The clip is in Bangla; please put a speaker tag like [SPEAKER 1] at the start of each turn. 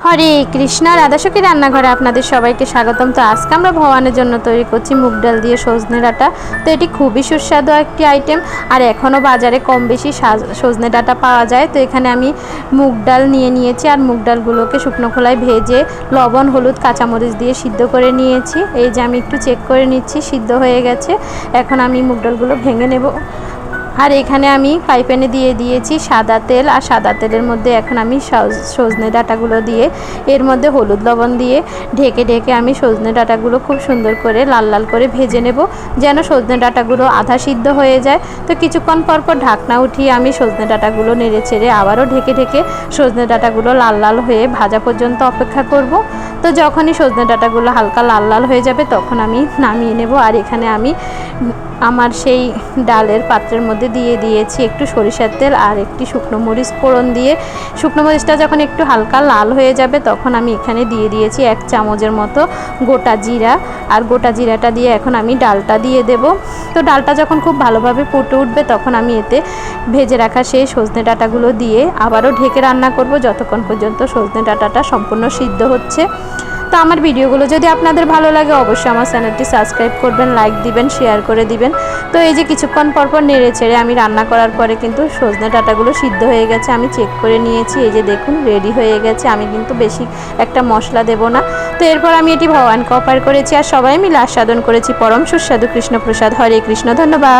[SPEAKER 1] হরে কৃষ্ণ। রাধাসখী রান্নাঘরে আপনাদের সবাইকে স্বাগতম। তো আজকে আমরা ভগবানের জন্য তৈরি করছি মুগ ডাল দিয়ে সজনে ডাঁটা। তো এটি খুবই সুস্বাদু একটি আইটেম, আর এখনও বাজারে কম বেশি সজনে ডাঁটা পাওয়া যায়। তো এখানে আমি মুগ ডাল নিয়েছি, আর মুগ ডালগুলোকে শুকনো খোলায় ভেজে লবণ, হলুদ, কাঁচামরিচ দিয়ে সিদ্ধ করে নিয়েছি। এই যে আমি একটু চেক করে নিচ্ছি সিদ্ধ হয়ে গেছে। এখন আমি মুগ ডালগুলো ভেঙে নেব। আর এখানে আমি ফ্রাই প্যানে দিয়ে দিয়েছি সাদা তেল, আর সাদা তেলের মধ্যে এখন আমি সজনে ডাঁটাগুলো দিয়ে এর মধ্যে হলুদ লবণ দিয়ে ঢেকে আমি সজনে ডাঁটাগুলো খুব সুন্দর করে লাল লাল করে ভেজে নেব, যেন সজনে ডাঁটাগুলো আধা সিদ্ধ হয়ে যায়। তো কিছুক্ষণ পর ঢাকনা উঠিয়ে আমি সজনে ডাঁটাগুলো নেড়ে চেড়ে আবারও ঢেকে সজনে ডাঁটাগুলো লাল লাল হয়ে ভাজা পর্যন্ত অপেক্ষা করব। তো যখনই সজনে ডাঁটাগুলো হালকা লাল লাল হয়ে যাবে তখন আমি নামিয়ে নেব। আর এখানে আমি আমার সেই ডালের পাত্রের মধ্যে দিয়ে দিয়েছি একটু সরিষার তেল আর একটি শুকনো মরিচ ফোড়ন দিয়ে। শুকনো মরিচটা যখন একটু হালকা লাল হয়ে যাবে তখন আমি এখানে দিয়ে দিয়েছি 1 চামচের মতো গোটা জিরা, আর গোটা জিরাটা দিয়ে এখন আমি ডালটা দিয়ে দেব। তো ডালটা যখন খুব ভালোভাবে ফুটে উঠবে তখন আমি এতে ভেজে রাখা সেই সজনে ডাঁটাগুলো দিয়ে আবারও ঢেকে রান্না করব যতক্ষণ পর্যন্ত সজনে ডাঁটাটা সম্পূর্ণ সিদ্ধ হচ্ছে। তো আমার ভিডিওগুলো যদি আপনাদের ভালো লাগে অবশ্যই আমার চ্যানেলটি সাবস্ক্রাইব করবেন, লাইক দিবেন, শেয়ার করে দিবেন। তো এই যে কিছুক্ষণ পর নেড়ে ছেড়ে আমি রান্না করার পরে কিন্তু সজনে ডাঁটাগুলো সিদ্ধ হয়ে গেছে, আমি চেক করে নিয়েছি। এই যে দেখুন রেডি হয়ে গেছে। আমি কিন্তু বেশি একটা মশলা দেব না। তো এরপর আমি এটি ভগবানকে অর্পণ করেছি, আর সবাই মিলে আস্বাদন করেছি পরম সুস্বাদু কৃষ্ণপ্রসাদ। হরে কৃষ্ণ। ধন্যবাদ।